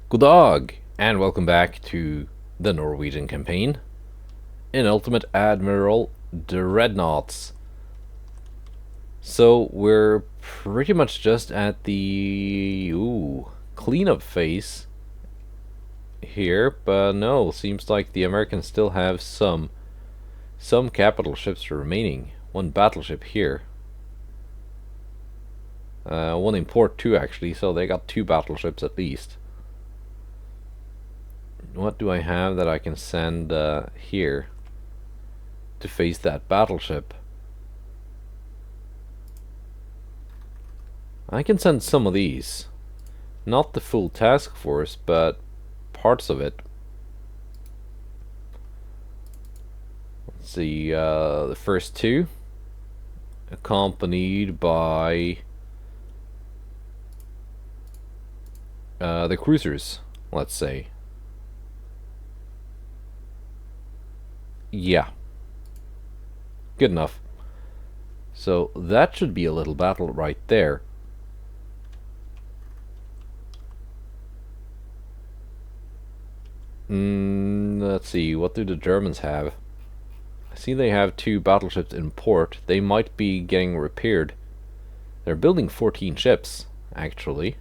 Good dog, and welcome back to the Norwegian campaign in Ultimate Admiral Dreadnoughts. So we're pretty much just at the cleanup phase here, but no, seems like the Americans still have some capital ships remaining. One battleship here. One in port too, actually, so they got two battleships at least. What do I have that I can send here to face that battleship? I can send some of these. Not the full task force, but parts of it. Let's see, the first two, accompanied by the cruisers, let's say. Yeah. Good enough. So that should be a little battle right there. Let's see, what do the Germans have? I see they have two battleships in port. They might be getting repaired. They're building 14 ships, actually.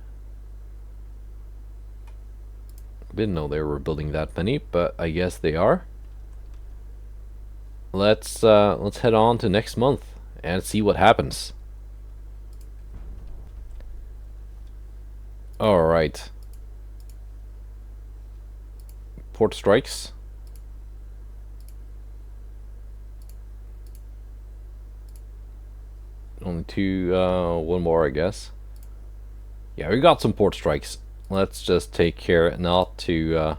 Didn't know they were building that many, but I guess they are. Let's head on to next month and see what happens. All right. Port strikes. Only two, one more, I guess. Yeah, we got some port strikes. Let's just take care not to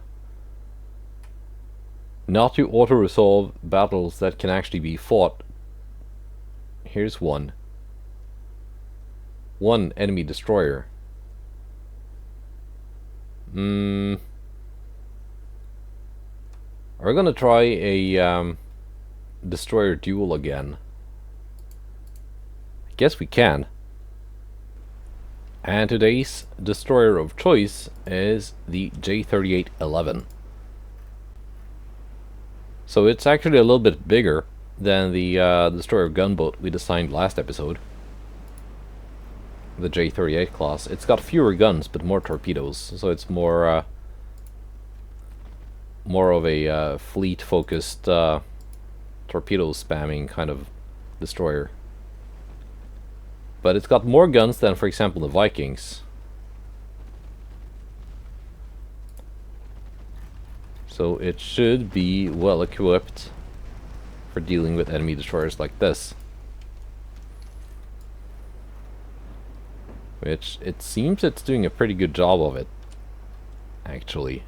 auto-resolve battles that can actually be fought. Here's one. One enemy destroyer. Are we gonna try a destroyer duel again? I guess we can. And today's destroyer of choice is the J-38-11. So it's actually a little bit bigger than the destroyer gunboat we designed last episode. The J-38 class. It's got fewer guns but more torpedoes, so it's more of a fleet-focused torpedo spamming kind of destroyer. But it's got more guns than, for example, the Vikings. So it should be well equipped for dealing with enemy destroyers like this. Which, it seems it's doing a pretty good job of it, actually.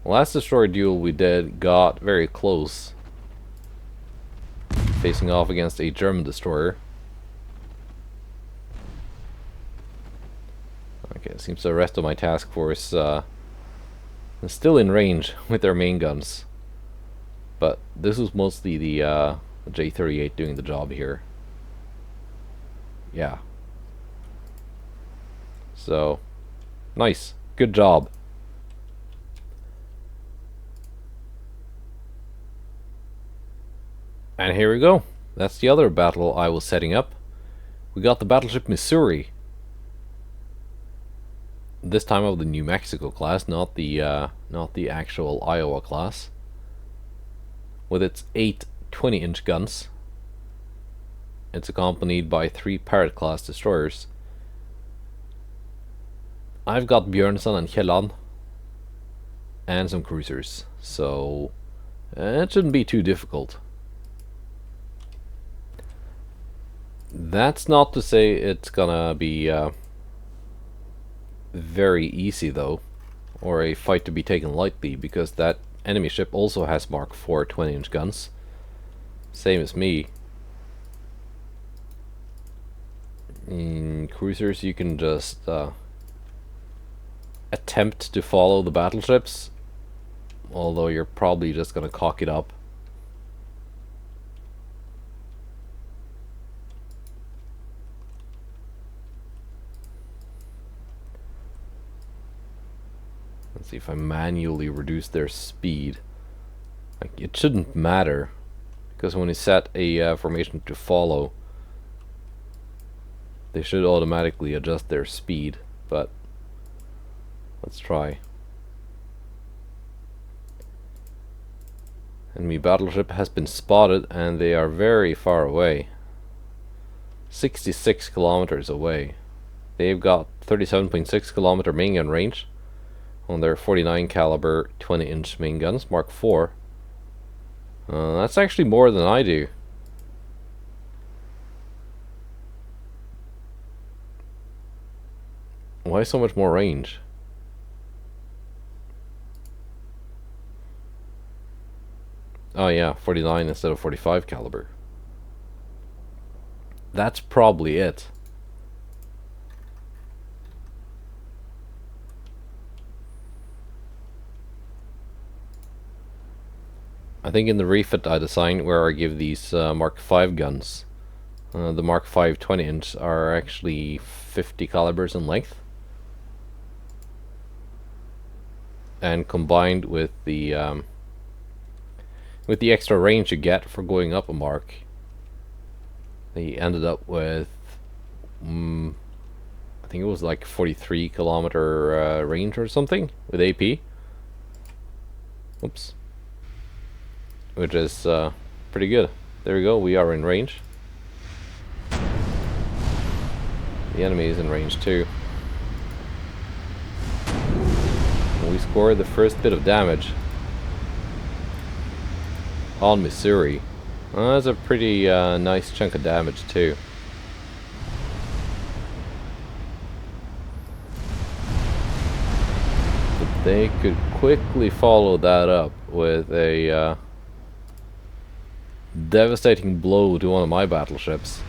Last destroyer duel we did got very close, facing off against a German destroyer. Okay, it seems the rest of my task force is still in range with their main guns. But this was mostly the J-38 doing the job here. Yeah. So, nice. Good job. And here we go. That's the other battle I was setting up. We got the battleship Missouri. This time of the New Mexico class, not the actual Iowa class. With its 8 20-inch guns. It's accompanied by 3 Parrot class destroyers. I've got Björnsson and Kielland. And some cruisers. So it shouldn't be too difficult. That's not to say it's gonna be very easy though, or a fight to be taken lightly, because that enemy ship also has Mark 4 20-inch guns, same as me. In cruisers you can just attempt to follow the battleships, although you're probably just gonna cock it up. Let's see if I manually reduce their speed. Like, it shouldn't matter, because when you set a formation to follow, they should automatically adjust their speed, but let's try. Enemy battleship has been spotted and they are very far away. 66 kilometers away. They've got 37.6 kilometer main gun range on their 49 caliber 20-inch main guns, Mark IV. That's actually more than I do. Why so much more range? Oh yeah, 49 instead of 45 caliber. That's probably it. I think in the refit I designed where I give these Mark V guns, the Mark V 20-inch are actually 50 calibers in length. And combined with the extra range you get for going up a mark, they ended up with I think it was like 43 kilometer range or something with AP. Oops. Which is pretty good. There we go, we are in range. The enemy is in range too. We scored the first bit of damage on Missouri. That's a pretty nice chunk of damage too. But they could quickly follow that up with a devastating blow to one of my battleships.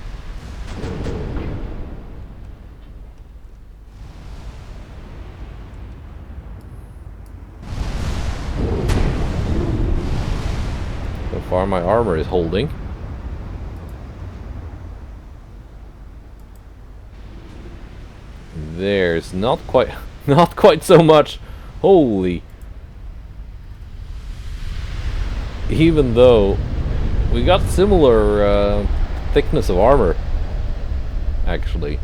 So far my armor is holding. There's not quite so much. Holy. Even though we got similar thickness of armor, actually.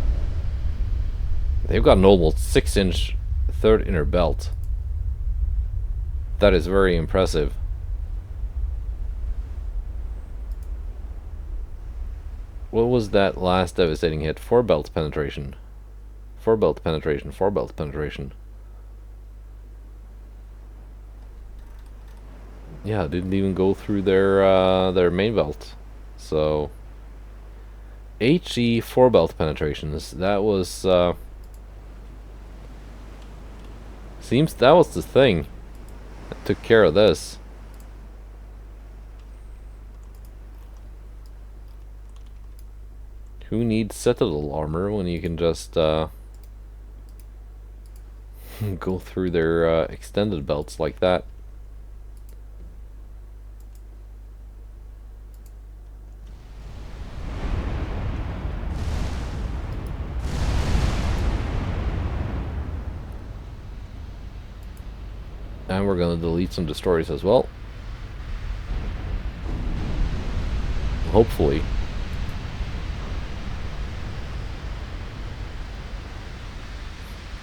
They've got an almost 6-inch third inner belt. That is very impressive. What was that last devastating hit? 4 belt penetration. 4 belt penetration. 4 belt penetration. Yeah, it didn't even go through their main belt. So HE 4 belt penetrations. That was seems that was the thing that took care of this. Who needs citadel armor when you can just go through their extended belts like that? And we're gonna delete some destroyers as well. Hopefully.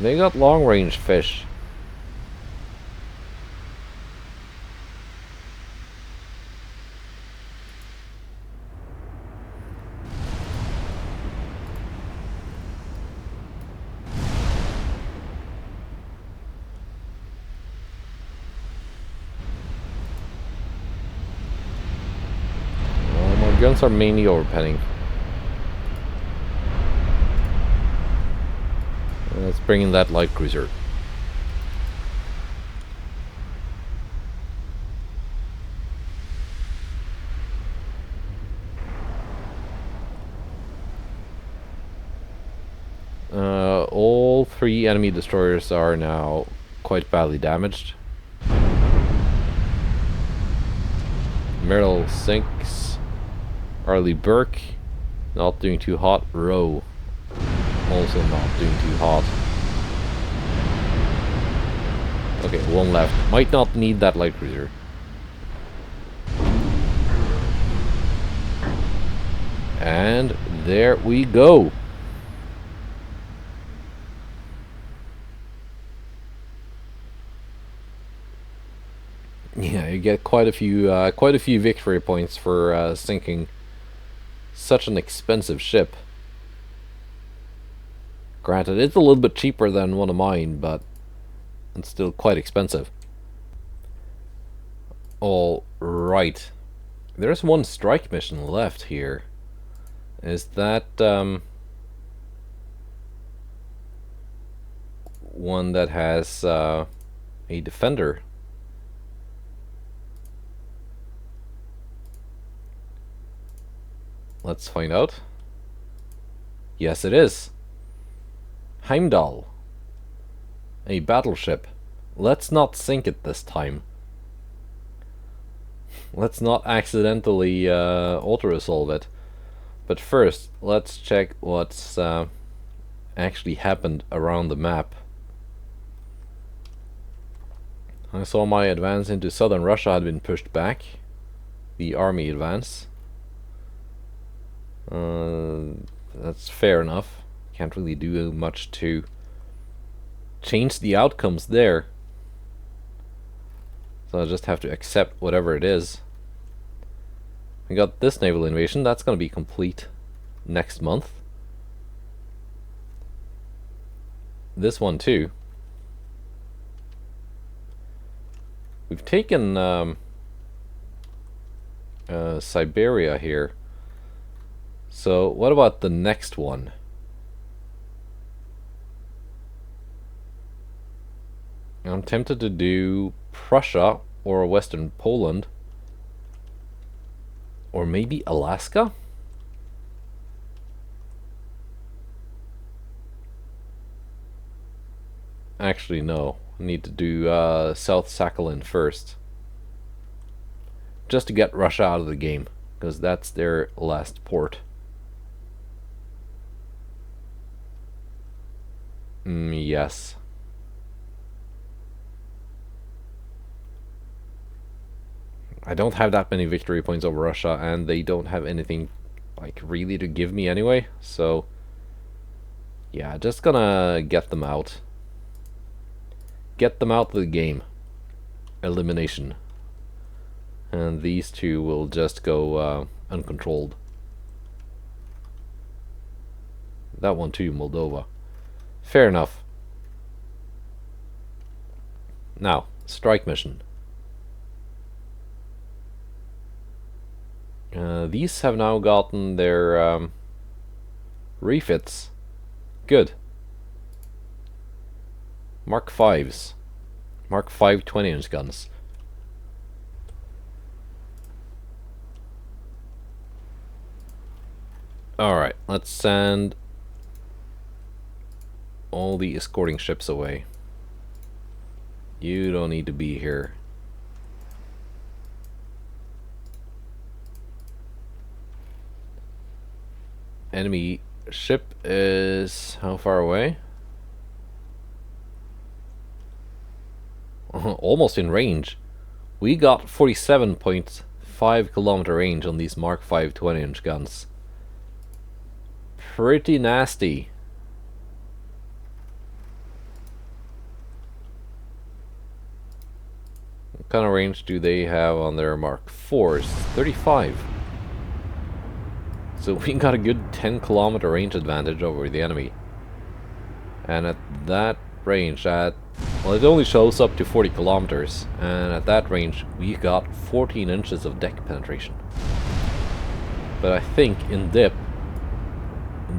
They got long-range fish. My guns are mainly overpenning. Let's bring in that light cruiser. All 3 enemy destroyers are now quite badly damaged. Merrill sinks. Arleigh Burke, not doing too hot. Rowe, also not doing too hot. Okay, one left. Might not need that light cruiser. And there we go. Yeah, you get quite a few victory points for sinking such an expensive ship. Granted, it's a little bit cheaper than one of mine, but it's still quite expensive. All right, there's one strike mission left here. Is that one that has a defender? Let's find out. Yes, it is. Heimdall. A battleship. Let's not sink it this time. Let's not accidentally auto-resolve it. But first, let's check what's actually happened around the map. I saw my advance into southern Russia had been pushed back. The army advance. That's fair enough. Can't really do much to change the outcomes there. So I'll just have to accept whatever it is. We got this naval invasion. That's going to be complete next month. This one too. We've taken Siberia here. So what about the next one? I'm tempted to do Prussia or Western Poland. Or maybe Alaska? Actually, no. I need to do South Sakhalin first. Just to get Russia out of the game. Because that's their last port. Yes. I don't have that many victory points over Russia, and they don't have anything like really to give me anyway, so yeah, just gonna get them out. Get them out of the game. Elimination. And these two will just go uncontrolled. That one too, Moldova. Fair enough. Now, strike mission. These have now gotten their refits. Good. Mark 5s. Mark 5 20-inch guns. Alright, let's send all the escorting ships away. You don't need to be here. Enemy ship is how far away? Almost in range. We got 47.5 kilometer range on these Mark 5 20-inch guns. Pretty nasty. What kind of range do they have on their Mark 4s? 35. So we got a good 10 kilometer range advantage over the enemy. And at that range, well, it only shows up to 40 kilometers, and at that range we got 14 inches of deck penetration. But I think in dip,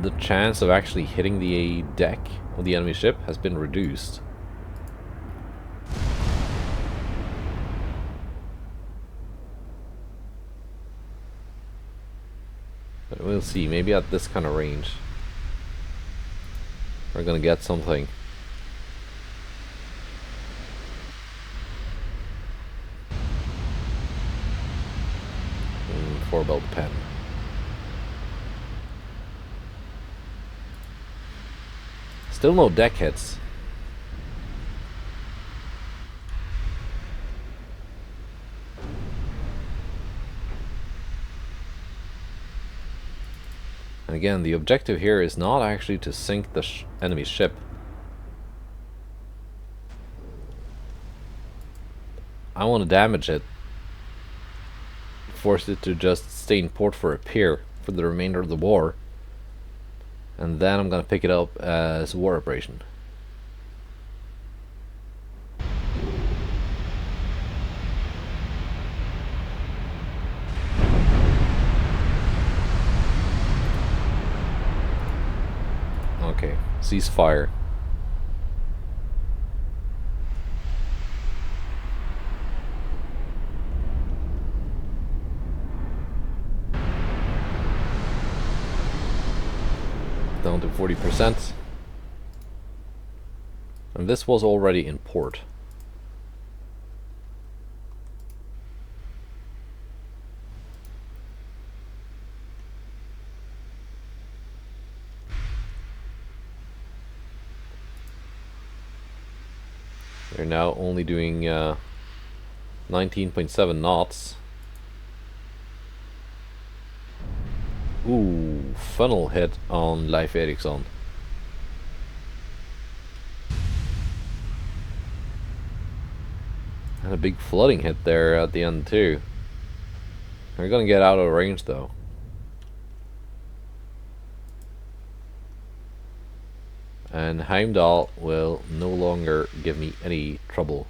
the chance of actually hitting the deck of the enemy ship has been reduced. But we'll see, maybe at this kind of range we're gonna get something. four-belt pen. Still no deck hits. And again, the objective here is not actually to sink the enemy ship. I want to damage it. Force it to just stay in port for a pier for the remainder of the war. And then I'm gonna pick it up as a war operation. Okay, ceasefire. Down to 40%. And this was already in port. They're now only doing 19.7 knots. Ooh, funnel hit on Leif Erikson. And a big flooding hit there at the end too. They're gonna get out of range though. And Heimdall will no longer give me any trouble.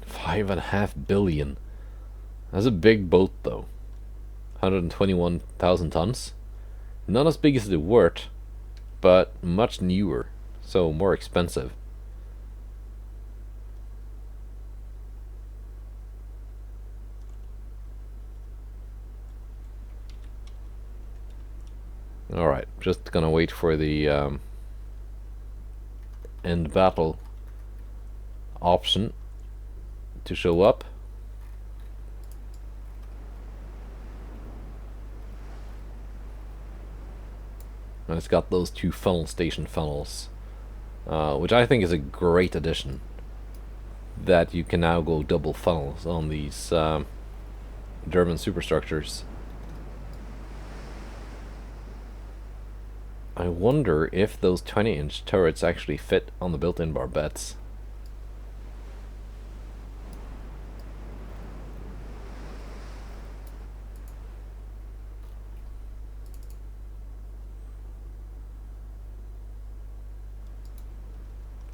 $5.5 billion. That's a big boat though. 121,000 tons. Not as big as the Wort, but much newer, so more expensive. Alright, just gonna wait for the end battle option to show up. And it's got those two funnel station funnels, which I think is a great addition. That you can now go double funnels on these German superstructures. I wonder if those 20-inch turrets actually fit on the built-in barbettes.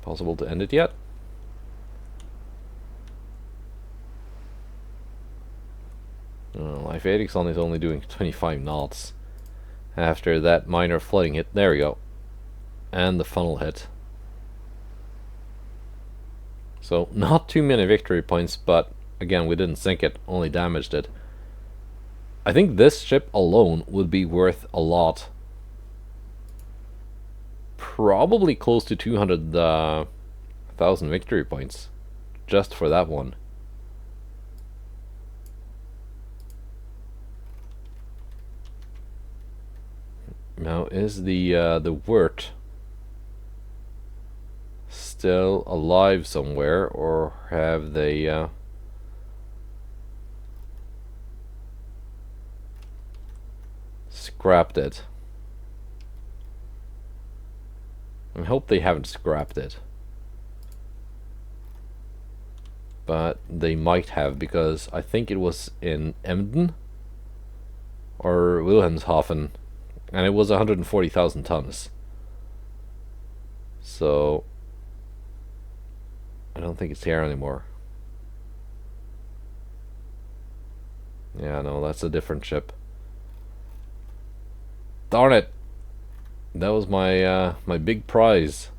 Possible to end it yet? Leif Erikson is only doing 25 knots. After that minor flooding hit, there we go. And the funnel hit. So, not too many victory points, but again, we didn't sink it, only damaged it. I think this ship alone would be worth a lot. Probably close to 200,000 victory points. Just for that one. Now, is the Wort still alive somewhere, or have they scrapped it? I hope they haven't scrapped it, but they might have, because I think it was in Emden or Wilhelmshaven. And it was 140,000 tons. So I don't think it's here anymore. Yeah, no, that's a different ship. Darn it! That was my my big prize.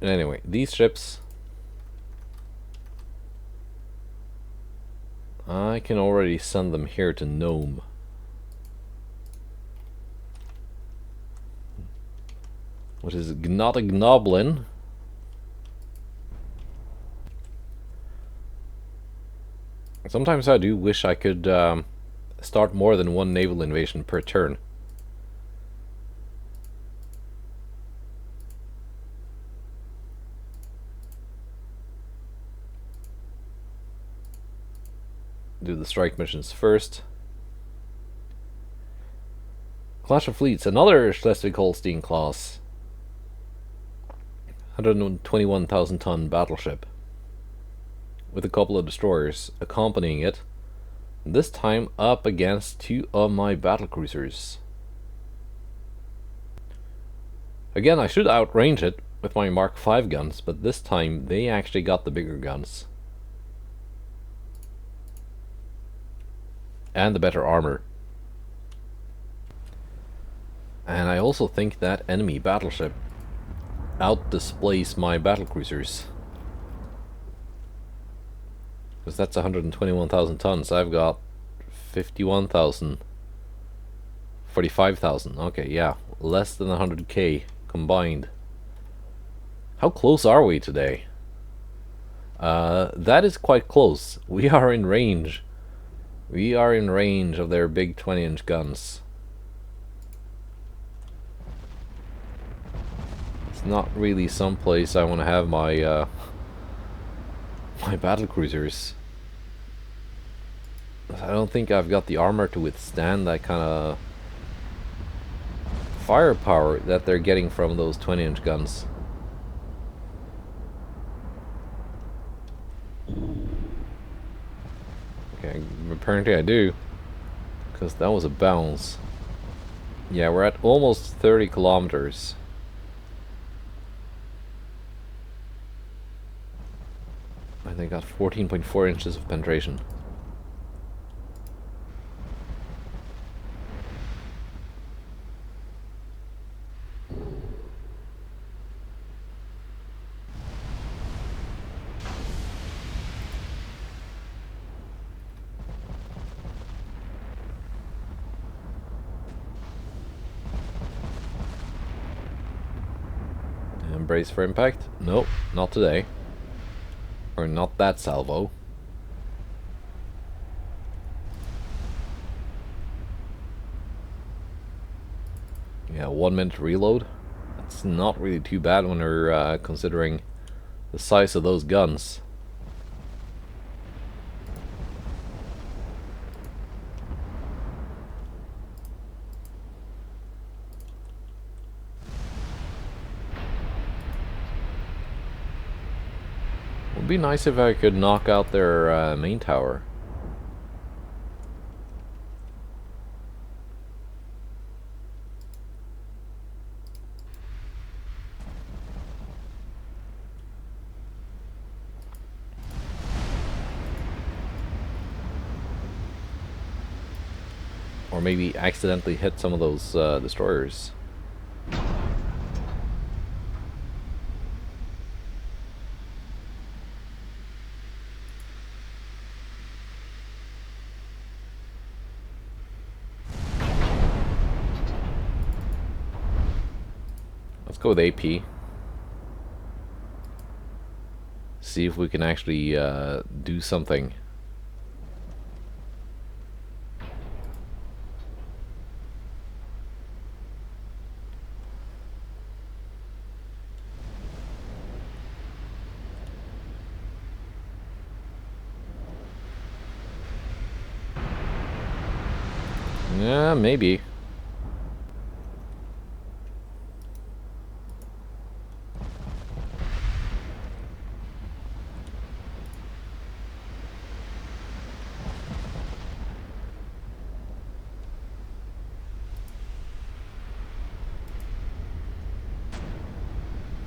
Anyway, these ships I can already send them here to Nome. Which is not a Gnoblin. Sometimes I do wish I could start more than one naval invasion per turn. Do the strike missions first. Clash of Fleets, another Schleswig-Holstein class. 121,000 ton battleship. With a couple of destroyers accompanying it. This time up against two of my battlecruisers. Again, I should outrange it with my Mark V guns, but this time they actually got the bigger guns. And the better armor. And I also think that enemy battleship out-displays my battlecruisers. Because that's 121,000 tons. I've got 51,000. 45,000. Okay, yeah. Less than 100k combined. How close are we today? That is quite close. We are in range. We are in range of their big 20-inch guns. It's not really someplace I want to have my my battlecruisers. I don't think I've got the armor to withstand that kind of firepower that they're getting from those 20-inch guns. Okay, apparently I do, because that was a bounce. Yeah, we're at almost 30 kilometers. And they got 14.4 inches of penetration. Brace for impact? Nope, not today. Or not that salvo. Yeah, 1 minute reload. That's not really too bad when we're considering the size of those guns. Would be nice if I could knock out their main tower. Or maybe accidentally hit some of those destroyers. Let's go with AP. See if we can actually do something. Yeah, maybe.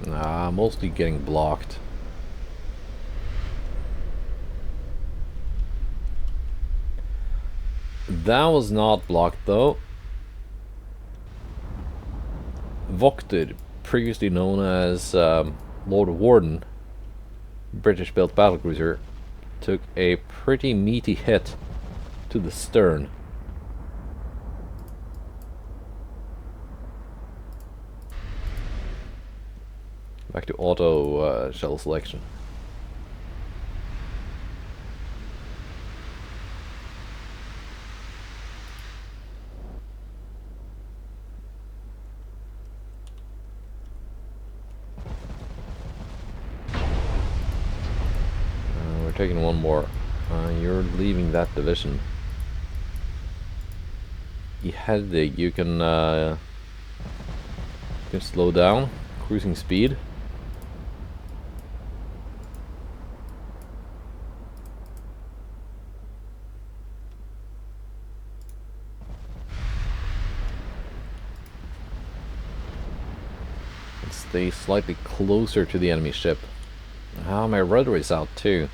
Nah, mostly getting blocked. That was not blocked though. Vokter, previously known as Lord Warden, British-built battlecruiser, took a pretty meaty hit to the stern. Back to auto shell selection. We're taking one more. You're leaving that division. You can slow down, cruising speed. And stay slightly closer to the enemy ship. My rudder is out too.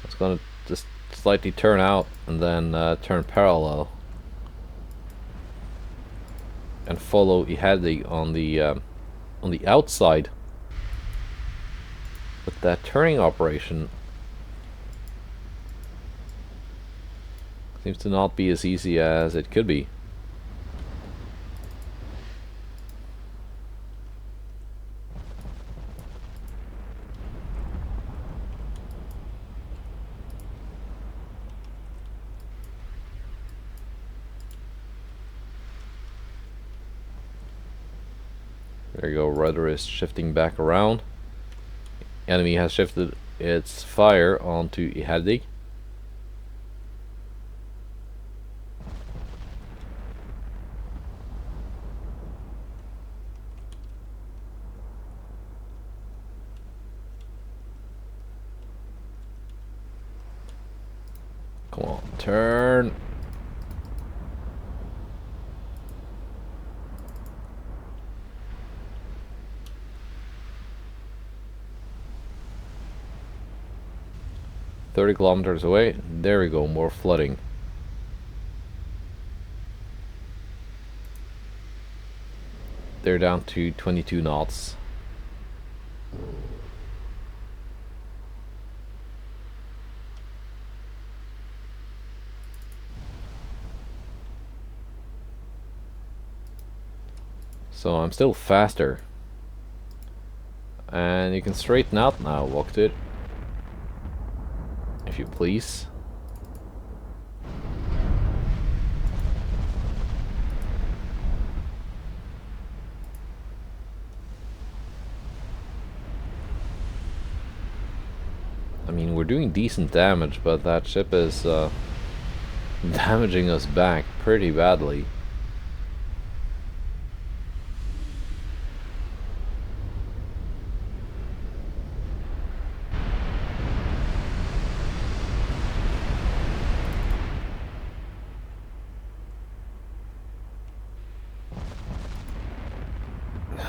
It's gonna just slightly turn out and then turn parallel and follow UAD on the outside. But that turning operation seems to not be as easy as it could be. There you go, rudder is shifting back around. Enemy has shifted its fire onto UAD. Come on, turn. "30 kilometers away." There we go, more flooding. They're down to 22 knots. So I'm still faster. And you can straighten out now, walked it. If you please. I mean, we're doing decent damage, but that ship is damaging us back pretty badly.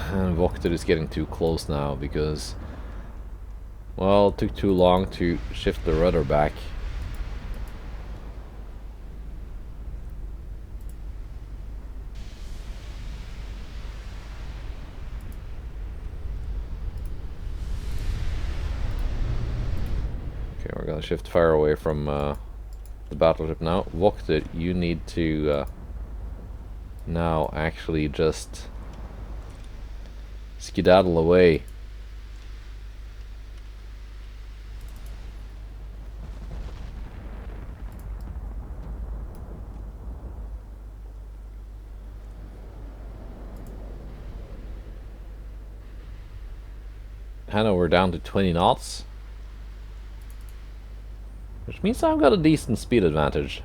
And Vokter is getting too close now because, well, it took too long to shift the rudder back. Okay, we're gonna shift fire away from the battleship now. Vokter, you need to now actually just skedaddle away. Hannah, we're down to 20 knots. Which means I've got a decent speed advantage.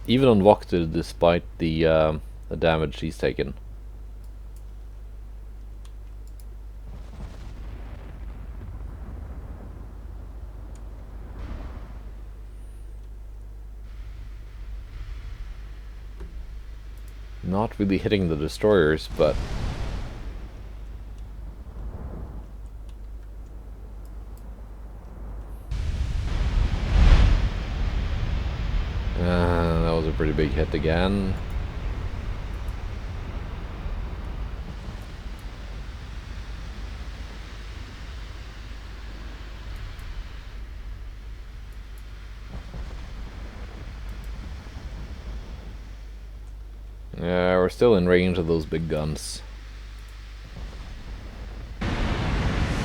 Even on Vokter, despite the damage he's taken. Not really hitting the destroyers, but that was a pretty big hit again. we're still in range of those big guns.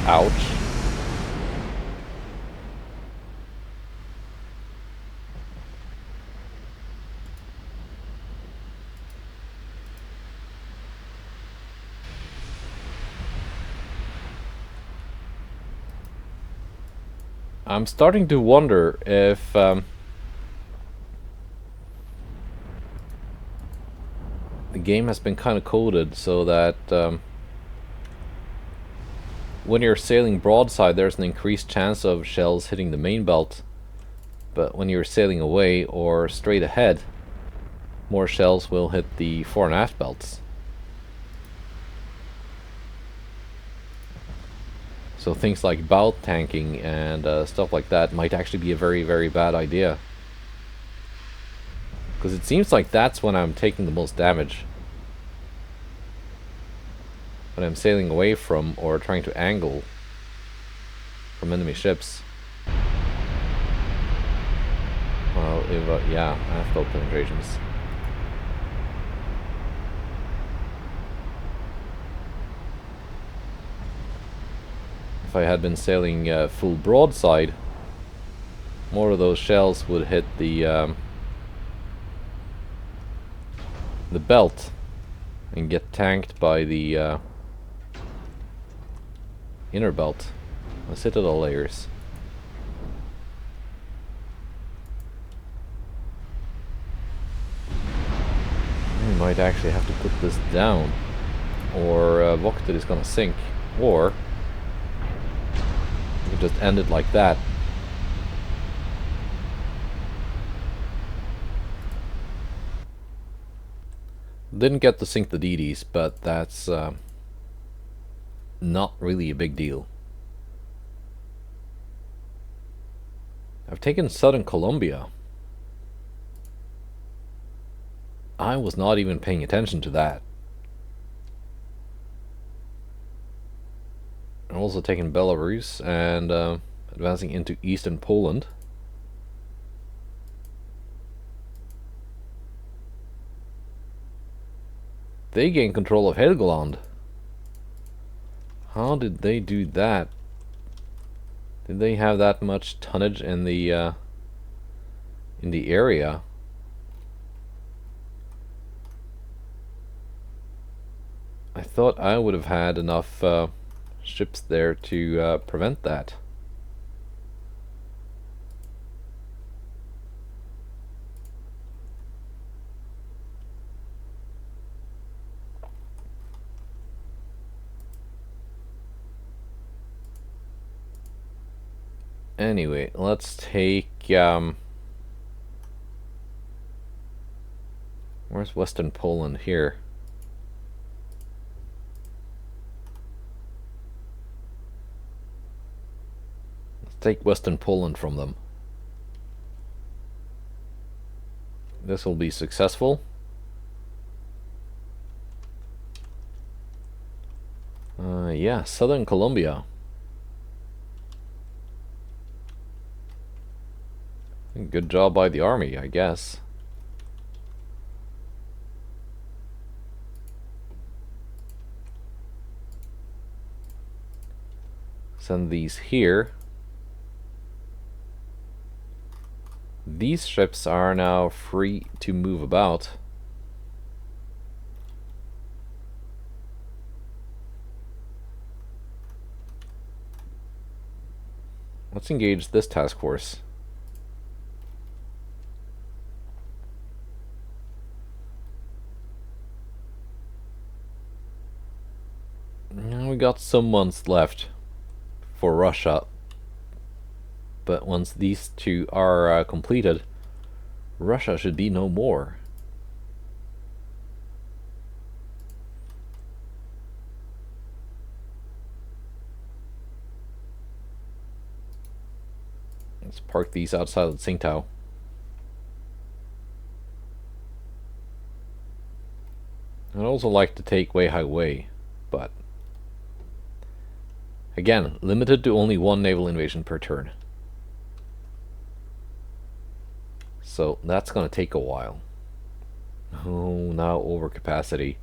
Ouch. I'm starting to wonder if the game has been kind of coded so that when you're sailing broadside there's an increased chance of shells hitting the main belt, but when you're sailing away or straight ahead, more shells will hit the fore and aft belts. So things like bow tanking and stuff like that might actually be a very, very bad idea. Because it seems like that's when I'm taking the most damage. When I'm sailing away from or trying to angle from enemy ships. Well, if, yeah, aft belt penetrations. If I had been sailing full broadside, more of those shells would hit the belt and get tanked by the inner belt, the citadel layers. We might actually have to put this down, or Vokter is gonna sink, or we could just end it like that. Didn't get to sink the DDs, but that's not really a big deal. I've taken southern Colombia. I was not even paying attention to that. I've also taken Belarus and advancing into eastern Poland. They gain control of Helgoland. How did they do that? Did they have that much tonnage in the area? I thought I would have had enough ships there to prevent that. Anyway, let's take where's Western Poland here? Let's take Western Poland from them. This will be successful. Yeah, southern Colombia. Good job by the army, I guess. Send these here. These ships are now free to move about. Let's engage this task force. Now we got some months left for Russia, but once these two are completed, Russia should be no more. Let's park these outside of Tsingtao. I'd also like to take Weihai Wei, but again, limited to only one naval invasion per turn. So that's going to take a while. Oh, now overcapacity.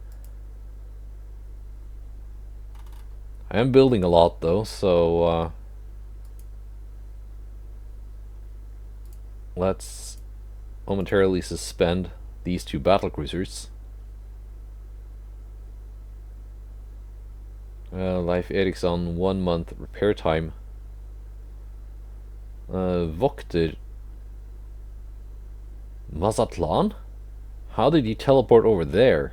I am building a lot though, so let's momentarily suspend these two battlecruisers. Life edicts on 1 month repair time. Vokter Mazatlan? How did you teleport over there?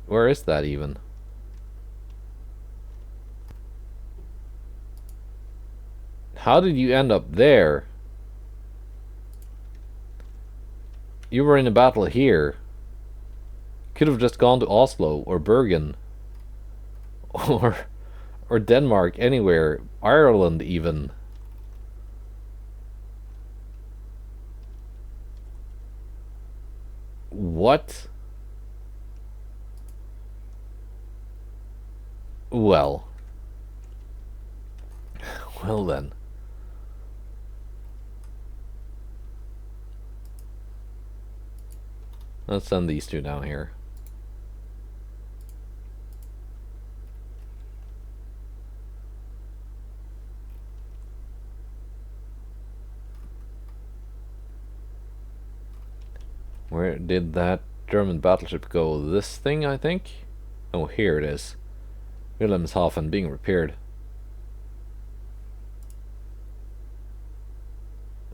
Where is that even? How did you end up there? You were in a battle here. Could have just gone to Oslo or Bergen or Denmark, anywhere, Ireland even. What? Well. Well then. Let's send these two down here. Where did that German battleship go? This thing, I think? Oh, here it is. Wilhelmshaven being repaired.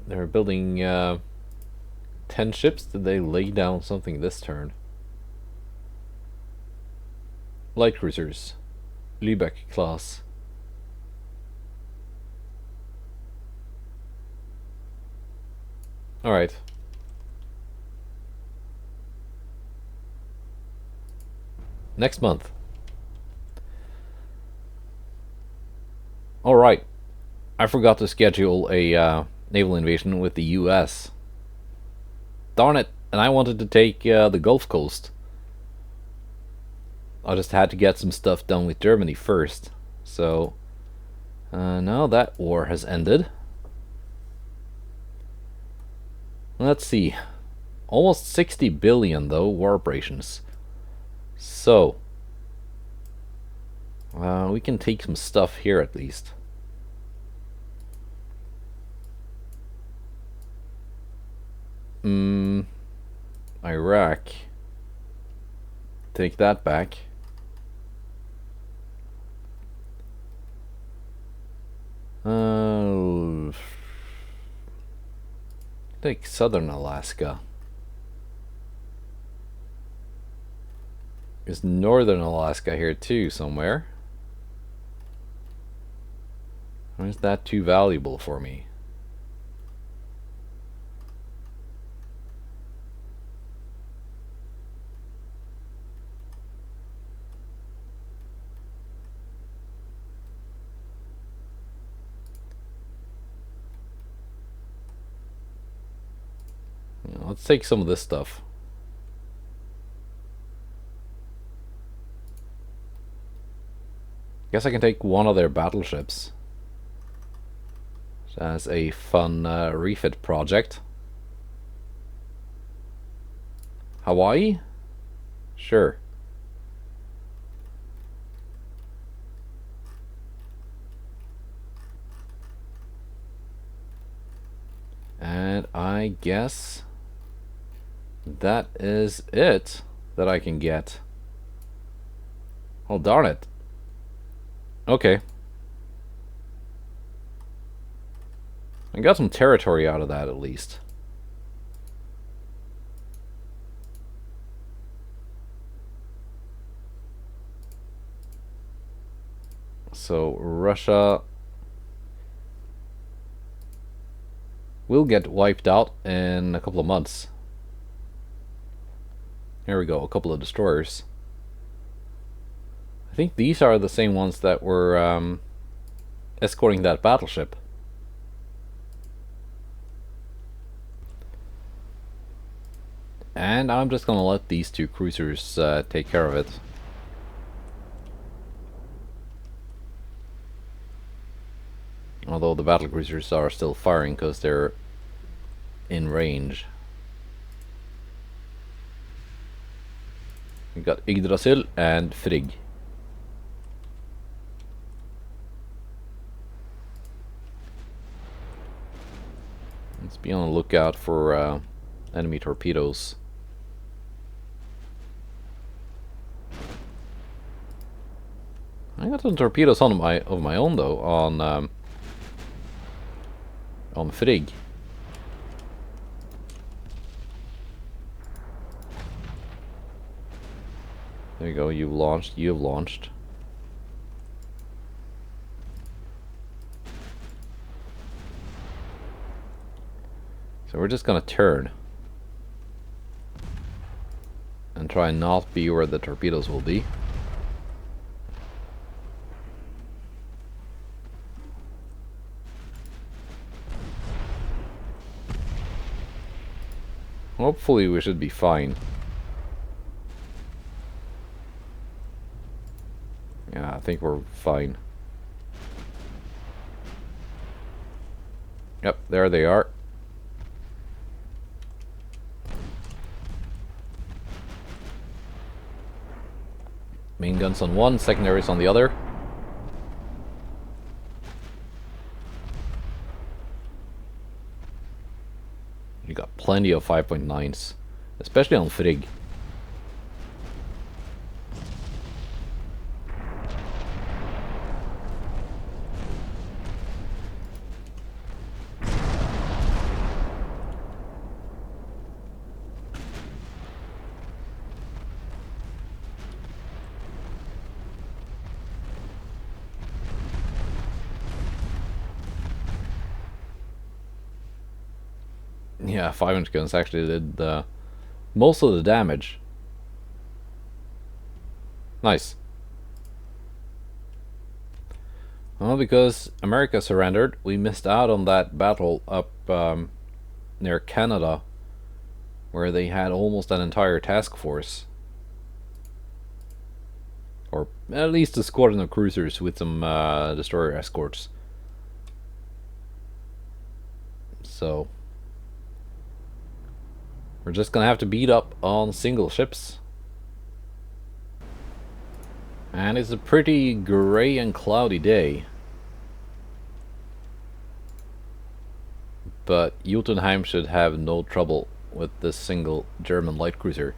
They're building 10 ships. Did they lay down something this turn? Light cruisers. Lübeck class. Alright. Next month. Alright. I forgot to schedule a naval invasion with the US. Darn it. And I wanted to take the Gulf Coast. I just had to get some stuff done with Germany first. So, now that war has ended. Let's see. Almost 60 billion, though, war reparations. So, we can take some stuff here at least. Iraq. Take that back. Take southern Alaska. There's northern Alaska here too, somewhere. Or is that too valuable for me? Let's take some of this stuff. Guess I can take one of their battleships as a fun refit project. Hawaii? Sure. And I guess that is it that I can get. Oh, darn it. Okay. I got some territory out of that at least. So Russia will get wiped out in a couple of months. Here we go, a couple of destroyers. I think these are the same ones that were escorting that battleship. And I'm just gonna let these two cruisers take care of it. Although the battle cruisers are still firing because they're in range. We got Yggdrasil and Frigg. Let's be on the lookout for enemy torpedoes. I got some torpedoes on my own though on Frigg. There you go. You've launched. You've launched. So we're just gonna turn and try and not be where the torpedoes will be. Hopefully we should be fine. Yeah, I think we're fine. Yep, there they are. Main guns on one, secondaries on the other. You got plenty of 5.9s, especially on Frigg. Yeah, 5-inch guns actually did most of the damage. Nice. Well, because America surrendered, we missed out on that battle up near Canada, where they had almost an entire task force. Or at least a squadron of cruisers with some destroyer escorts. So we're just gonna have to beat up on single ships. And it's a pretty grey and cloudy day. But Jotunheim should have no trouble with this single German light cruiser.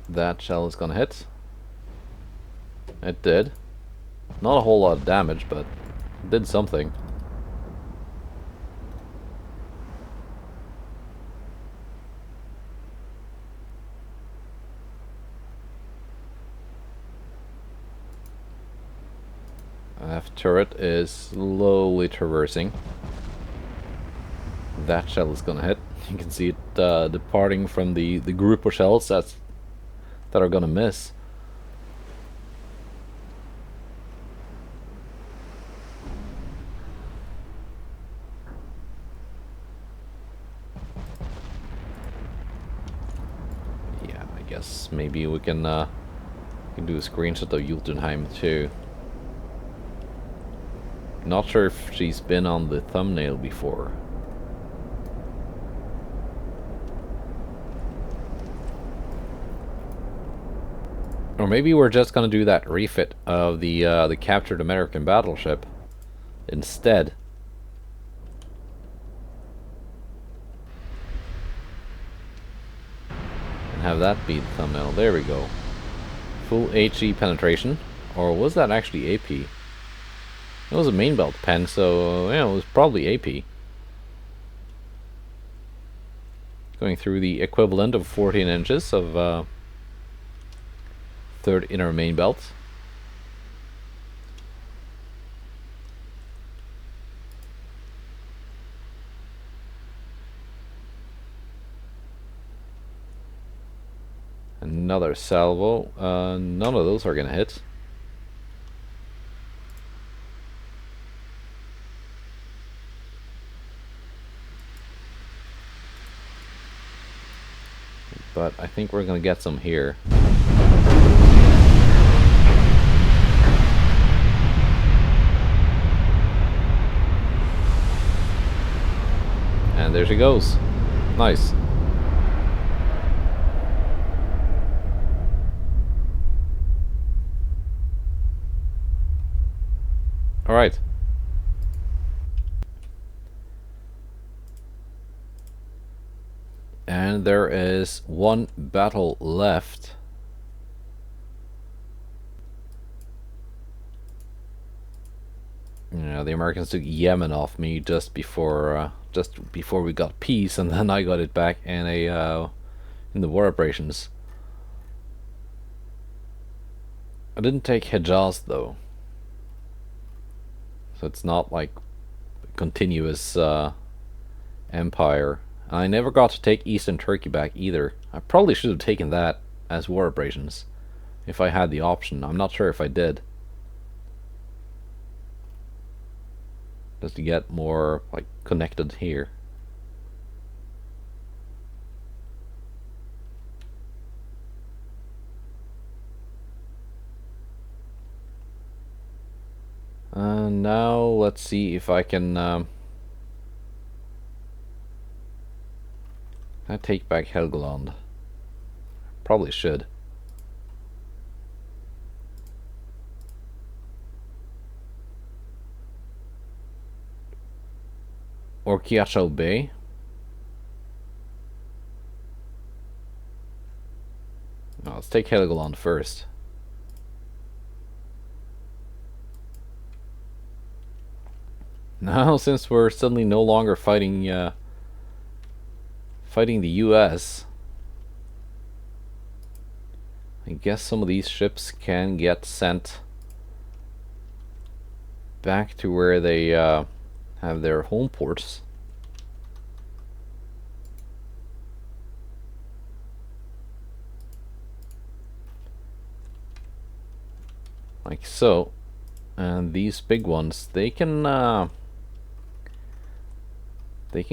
That shell is gonna hit. It did. Not a whole lot of damage, but it did something. Aft turret is slowly traversing. That shell is gonna hit. You can see it departing from the group of shells that are gonna miss. Yeah, I guess maybe we can do a screenshot of Jotunheim too. Not sure if she's been on the thumbnail before. Or maybe we're just gonna do that refit of the captured American battleship instead. And have that be the thumbnail. There we go. Full HE penetration. Or was that actually AP? It was a main belt pen, so yeah, it was probably AP. Going through the equivalent of 14 inches of third inner main belt. Another salvo. None of those are gonna hit. . but I think we're gonna get some here. And there she goes. Nice. Alright. And there is one battle left. You know, the Americans took Yemen off me just before we got peace, and then I got it back in the war operations. I didn't take Hejaz though, so it's not like a continuous empire. And I never got to take Eastern Turkey back either. I probably should have taken that as war operations if I had the option. I'm not sure if I did. Just to get more like connected here. And now let's see if I can I take back Helgoland. Probably should. Or Kiachau Bay. No, let's take Helgoland first. Now, since we're suddenly no longer fighting the US, I guess some of these ships can get sent back to where they have their home ports. Like so. And these big ones, they can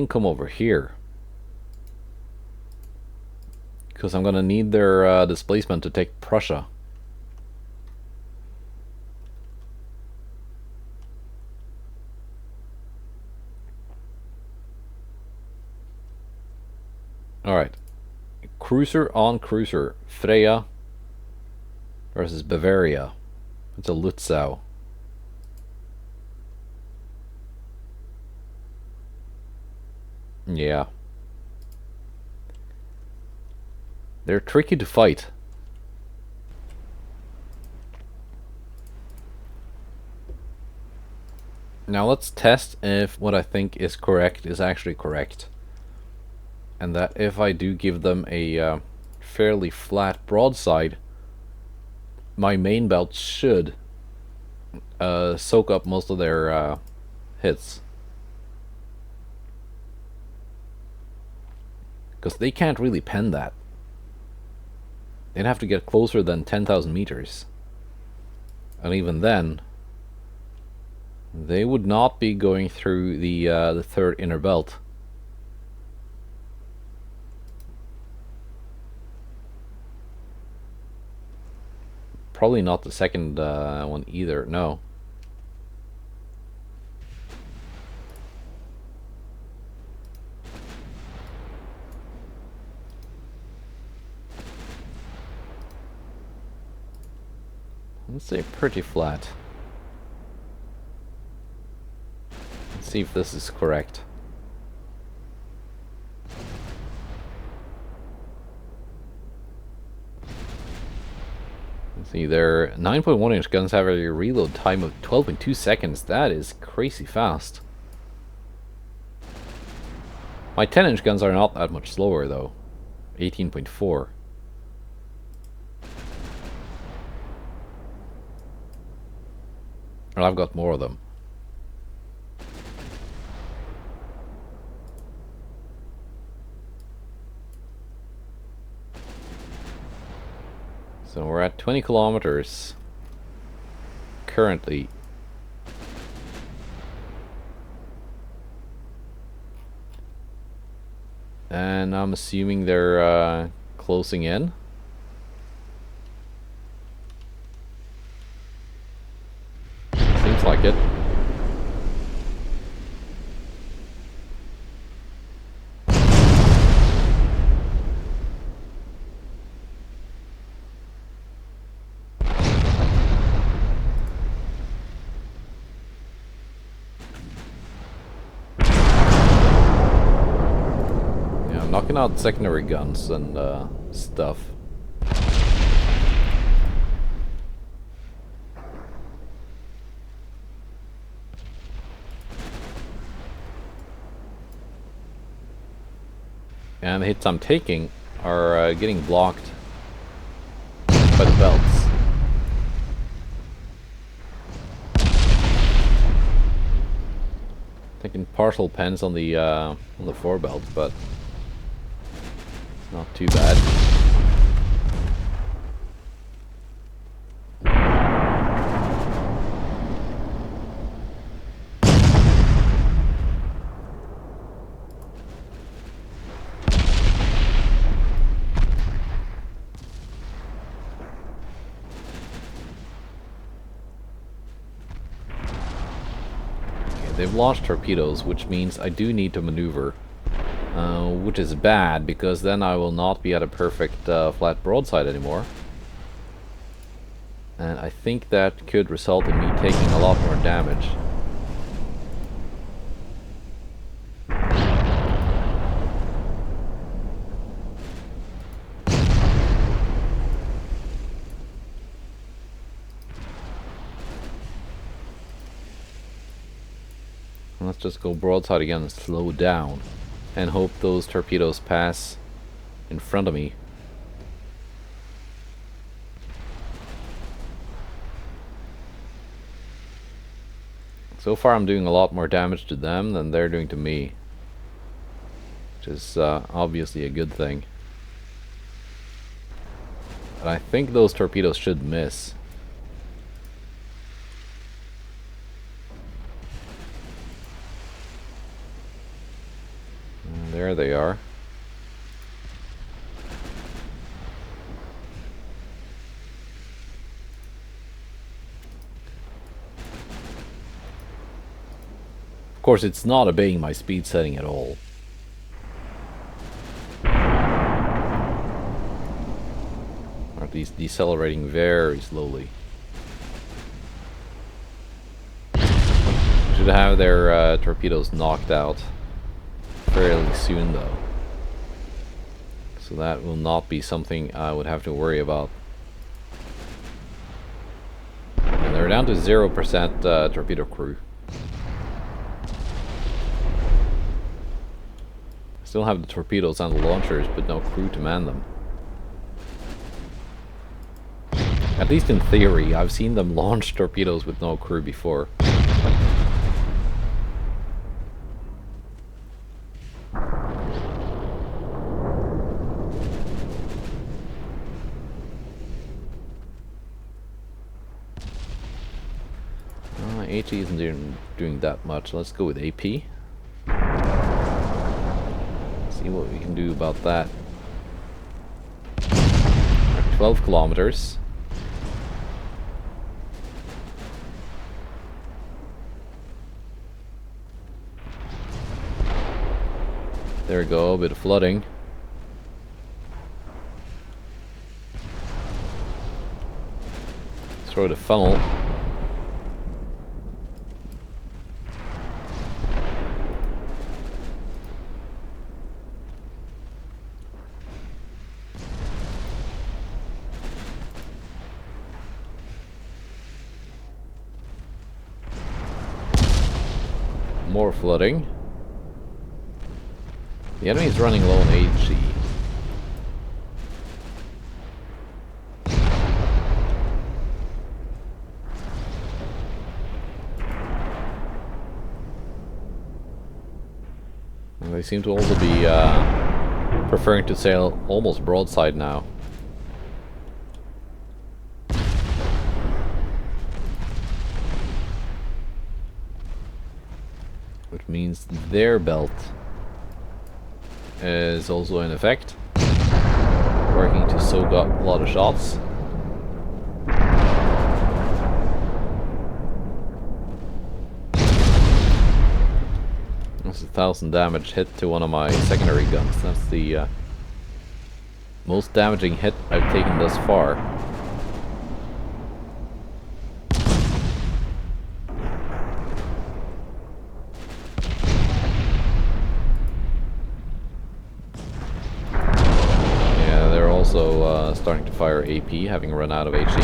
come over here, because I'm gonna need their displacement to take Prussia. Alright. Cruiser on cruiser. Freya versus Bavaria. It's a Lutzow. Yeah. They're tricky to fight. Now let's test if what I think is correct is actually correct. And that if I do give them a fairly flat broadside, my main belt should soak up most of their hits. Because they can't really pen that. They'd have to get closer than 10,000 meters. And even then, they would not be going through the third inner belt. Probably not the second one either, no. Let's say pretty flat. Let's see if this is correct. Let's see, their 9.1 inch guns have a reload time of 12.2 seconds. That is crazy fast. My 10 inch guns are not that much slower though. 18.4. Well, I've got more of them. So we're at 20 kilometers currently. And I'm assuming they're closing in. Seems like it. Yeah, I'm knocking out secondary guns and stuff. And the hits I'm taking are getting blocked by the belts. Taking partial pens on the forebelt, but not too bad. They've launched torpedoes, which means I do need to maneuver, which is bad, because then I will not be at a perfect flat broadside anymore. And I think that could result in me taking a lot more damage. Let's just go broadside again and slow down. And hope those torpedoes pass in front of me. So far I'm doing a lot more damage to them than they're doing to me. Which is obviously a good thing. But I think those torpedoes should miss. There they are. Of course, it's not obeying my speed setting at all. Or at least decelerating very slowly. Should have their torpedoes knocked out fairly soon though, so that will not be something I would have to worry about. And they're down to 0% torpedo crew. Still have the torpedoes and the launchers, but no crew to man them. At least in theory, I've seen them launch torpedoes with no crew before. 80 isn't doing that much. Let's go with AP. See what we can do about that. 12 kilometers. There we go, a bit of flooding. Throw the funnel. More flooding. The enemy is running low on HE. And they seem to also be preferring to sail almost broadside now. Which means their belt is also in effect. We're to soak up a lot of shots. That's 1,000 damage hit to one of my secondary guns. That's the most damaging hit I've taken thus far. Yeah, they're also starting to fire AP, having run out of HD.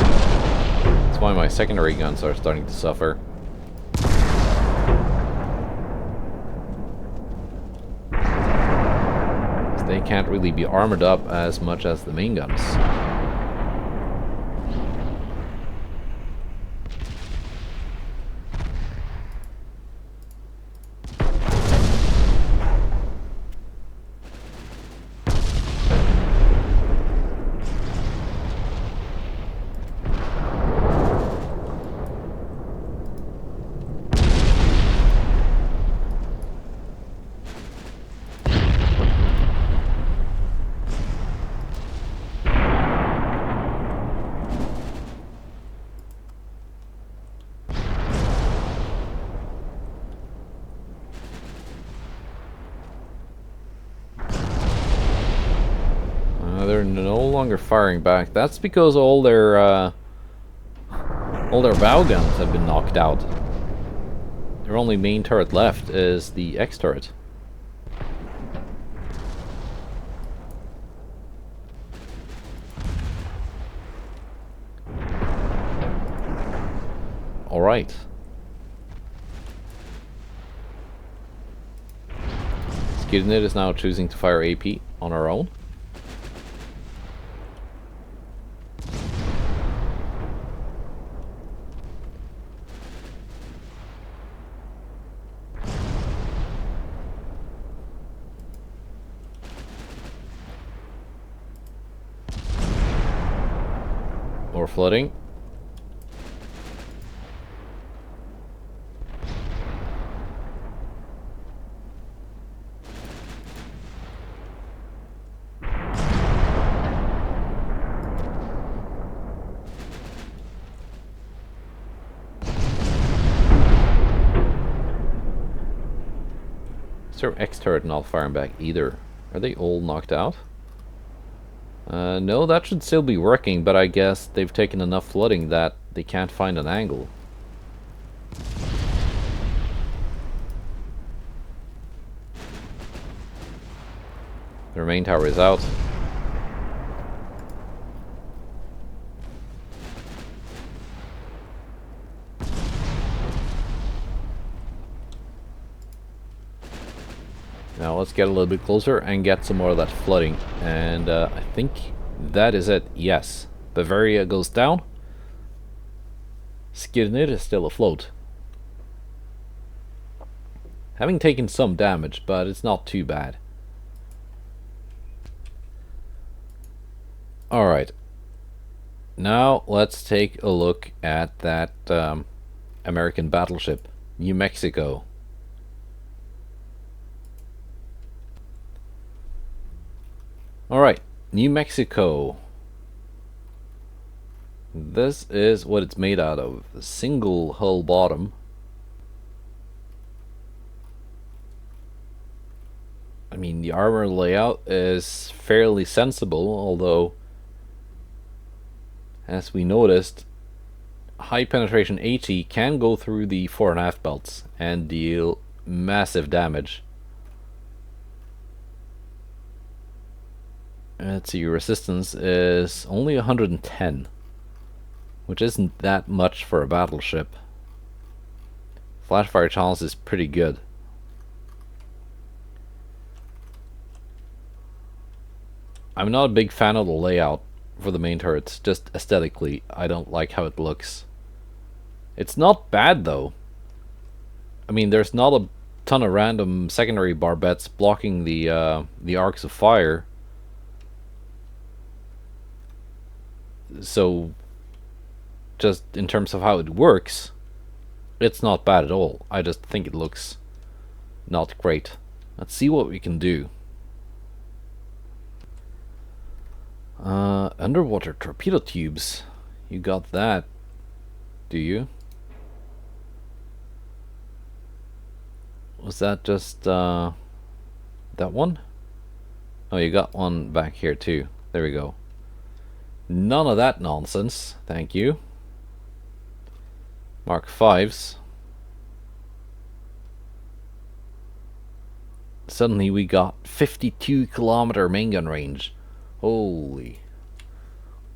That's why my secondary guns are starting to suffer. They can't really be armored up as much as the main guns. They're no longer firing back. That's because all their bow guns have been knocked out. Their only main turret left is the X turret. All right. Skidnit is now choosing to fire AP on her own. More flooding. Is their X turret not firing back either? Are they all knocked out? No, that should still be working, but I guess they've taken enough flooding that they can't find an angle. Their main tower is out. Now let's get a little bit closer and get some more of that flooding. And I think that is it. Yes. Bavaria goes down. Skirnir is still afloat. Having taken some damage, but it's not too bad. Alright. Now let's take a look at that American battleship, New Mexico. Alright, New Mexico. This is what it's made out of. A single hull bottom. I mean, the armor layout is fairly sensible, although, as we noticed, high penetration AT can go through the 4.5 belts and deal massive damage. Let's see, resistance is only 110, which isn't that much for a battleship. Flashfire chance is pretty good. I'm not a big fan of the layout for the main turrets, just aesthetically. I don't like how it looks. It's not bad though. I mean, there's not a ton of random secondary barbettes blocking the arcs of fire. So, just in terms of how it works, it's not bad at all. I just think it looks not great. Let's see what we can do. Underwater torpedo tubes. You got that, do you? Was that just that one? Oh, you got one back here too. There we go. None of that nonsense. Thank you. Mark 5s. Suddenly we got 52-kilometer main gun range. Holy.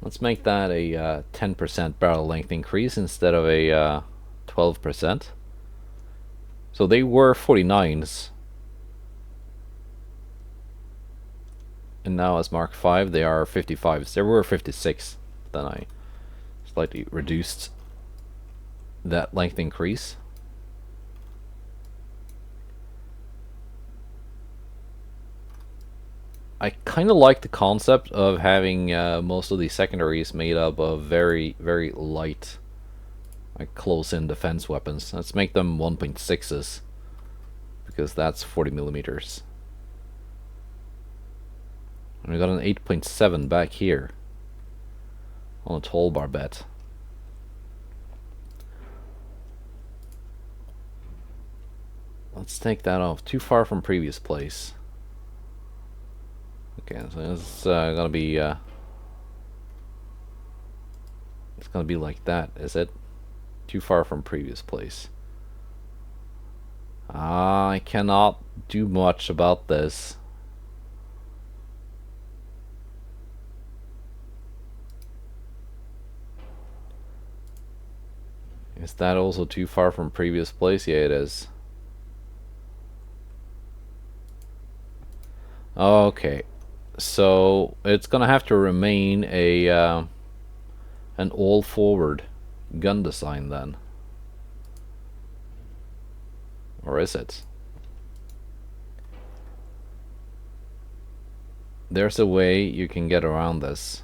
Let's make that a 10% barrel length increase instead of a 12%. So they were 49s. And now as Mark 5 they are 55s. There were 56. Then I slightly reduced that length increase. I kind of like the concept of having most of these secondaries made up of very, very light, like close-in defense weapons. Let's make them 1.6s, because that's 40 millimeters. And we got an 8.7 back here on a tall barbette. Let's take that off. Too far from previous place. Okay, so it's gonna be like that, is it? Too far from previous place. I cannot do much about this. Is that also too far from previous place? Yeah, it is. Okay, so it's gonna have to remain a an all-forward gun design then, or is it? There's a way you can get around this.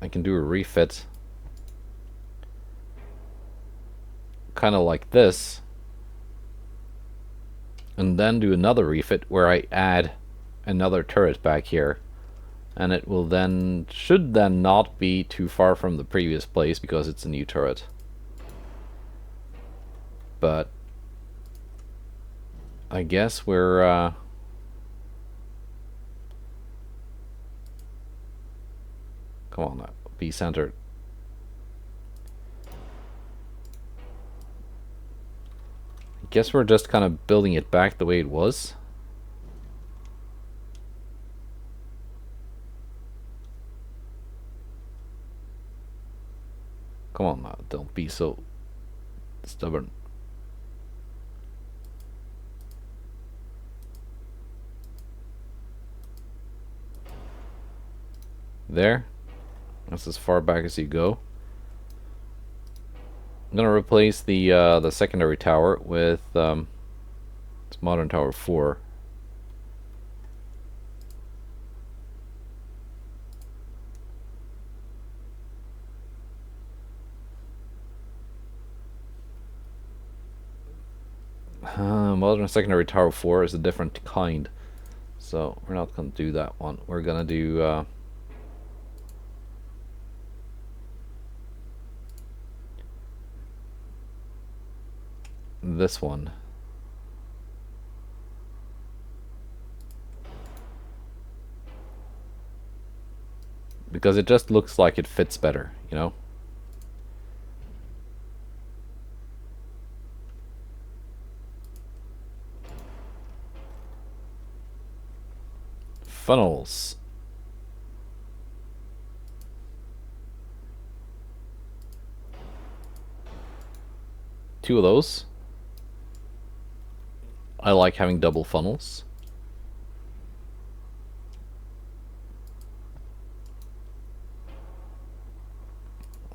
I can do a refit, kind of like this, and then do another refit where I add another turret back here, and it will then, should then not be too far from the previous place because it's a new turret. But I guess we're come on now, be centered. I guess we're just kind of building it back the way it was. Come on now, don't be so stubborn. There. That's as far back as you go. I'm gonna replace the secondary tower with it's modern tower 4. Modern secondary tower 4 is a different kind, so we're not gonna do that one. We're gonna do this one. Because it just looks like it fits better, you know? Funnels. Two of those. I like having double funnels.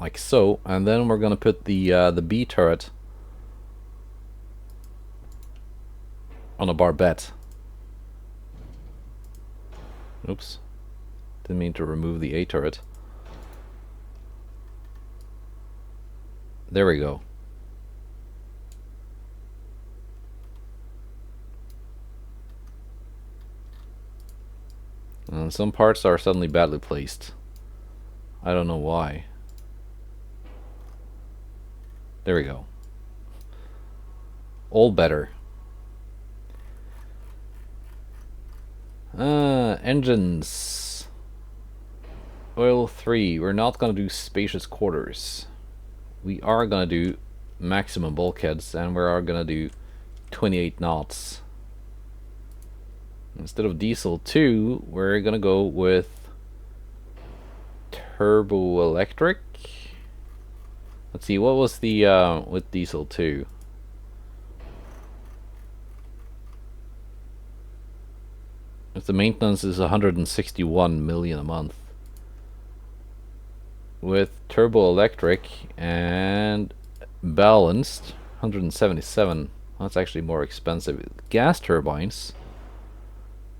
Like so, and then we're gonna put the B turret on a barbette. Oops, didn't mean to remove the A turret. There we go. And some parts are suddenly badly placed. I don't know why. There we go. All better. Engines. Oil 3. We're not gonna do spacious quarters. We are gonna do maximum bulkheads, and we are gonna do 28 knots. Instead of diesel 2, we're gonna go with turbo electric. Let's see, what was the with diesel 2? If the maintenance is 161 million a month. With turbo electric and balanced, 177. That's actually more expensive. Gas turbines,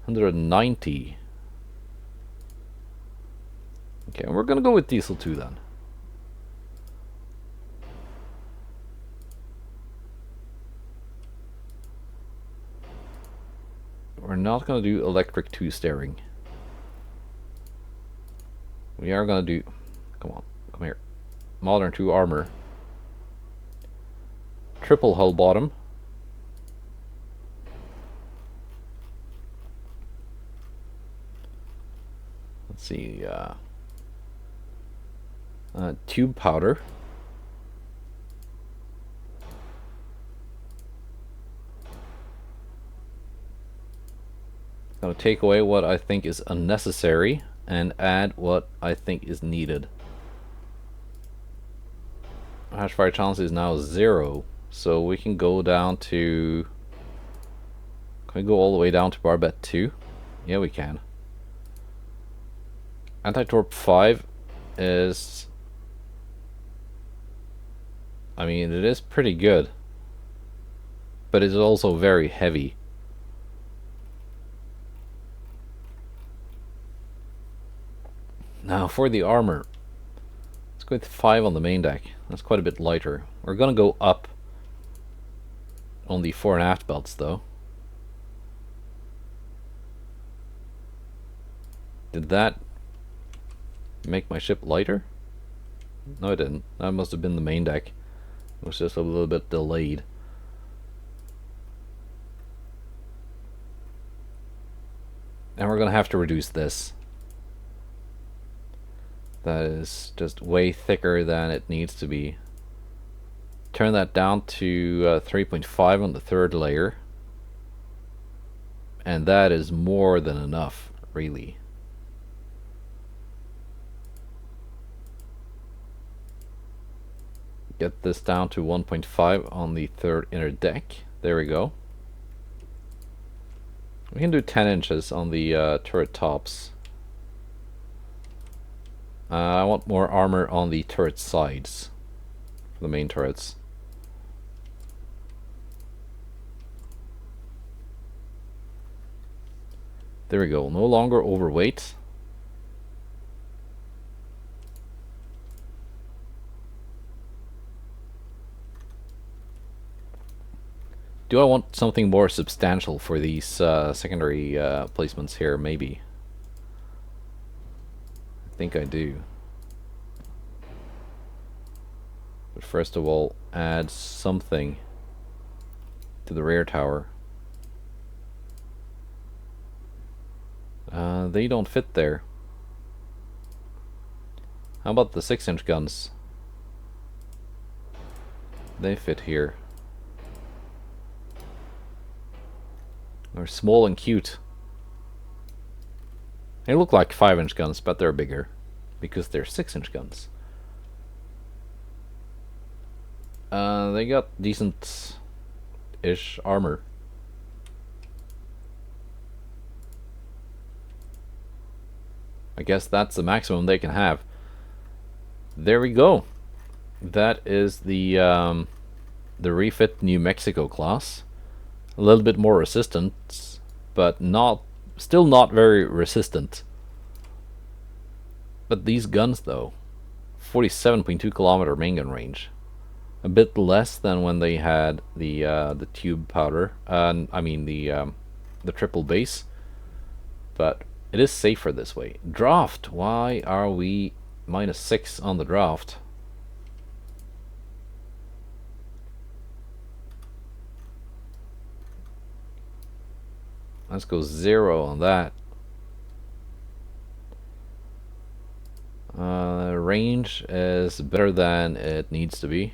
190. Okay, we're gonna go with diesel 2 then. We're not gonna do electric 2 steering. We are gonna do, come on, come here, modern 2 armor. Triple hull bottom. Let's see, tube powder. Gonna take away what I think is unnecessary and add what I think is needed. Hash fire chance is now 0, so we can go down to... Can we go all the way down to barbette 2? Yeah, we can. Anti-torp 5 is... I mean, it is pretty good, but it's also very heavy. Now for the armor, let's go with 5 on the main deck. That's quite a bit lighter. We're gonna go up on the fore and aft belts though. Did that make my ship lighter? No, it didn't. That must have been the main deck. It was just a little bit delayed. And we're gonna have to reduce this. That is just way thicker than it needs to be. Turn that down to 3.5 on the third layer. And that is more than enough, really. Get this down to 1.5 on the third inner deck. There we go. We can do 10 inches on the turret tops. I want more armor on the turret sides for the main turrets. There we go. No longer overweight. Do I want something more substantial for these secondary placements here? Maybe. I think I do. But first of all, add something to the rear tower. They don't fit there. How about the 6-inch guns? They fit here. They're small and cute. They look like 5-inch guns, but they're bigger because they're 6-inch guns. They got decent-ish armor. I guess that's the maximum they can have. There we go. That is the Refit New Mexico class. A little bit more resistant, but still not very resistant. But these guns though, 47.2 kilometer main gun range, a bit less than when they had the tube powder. I mean the triple base, but It is safer this way. Draft. Why are we -6 on the draft? Let's go 0 on that. Range is better than it needs to be.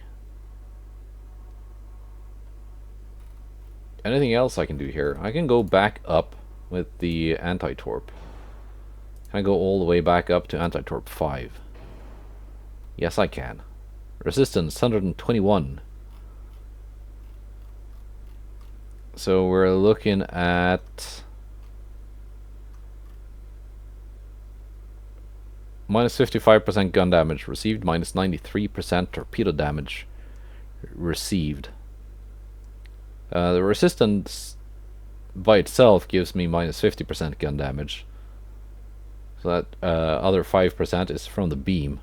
Anything else I can do here? I can go back up with the anti-torp. Can I go all the way back up to anti-torp 5? Yes, I can. Resistance 121. So we're looking at -55% gun damage received, -93% torpedo damage received. The resistance by itself gives me -50% gun damage. So that other 5% is from the beam.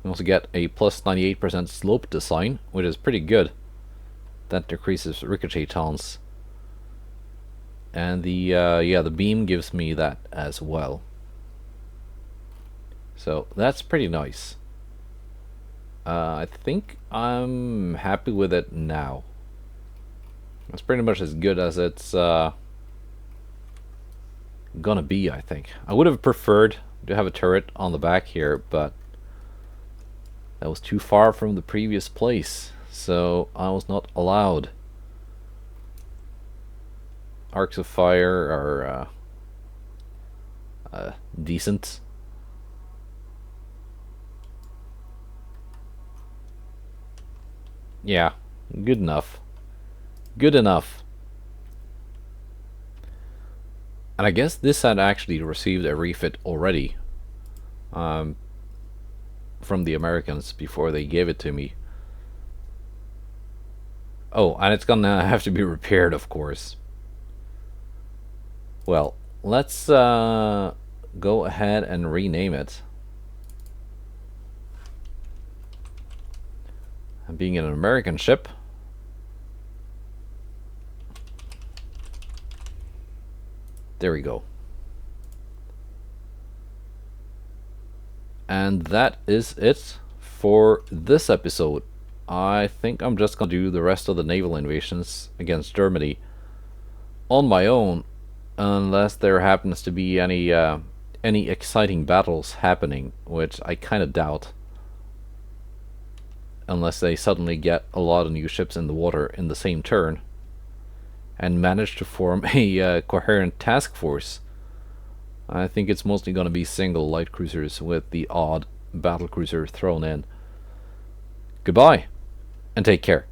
We also get a +98% slope design, which is pretty good. That decreases ricochet chance. And the beam gives me that as well. So that's pretty nice. I think I'm happy with it now. It's pretty much as good as it's gonna be, I think. I would have preferred to have a turret on the back here, but that was too far from the previous place, so I was not allowed. Arcs of fire are decent. Yeah, good enough. Good enough. And I guess this had actually received a refit already from the Americans before they gave it to me. Oh, and it's gonna have to be repaired, of course. Well, let's go ahead and rename it. Being an American ship, there we go. And that is it for this episode. I think I'm just gonna do the rest of the naval invasions against Germany on my own, unless there happens to be any exciting battles happening, which I kind of doubt. Unless they suddenly get a lot of new ships in the water in the same turn and manage to form a coherent task force. I think it's mostly going to be single light cruisers with the odd battle cruiser thrown in. Goodbye, and take care.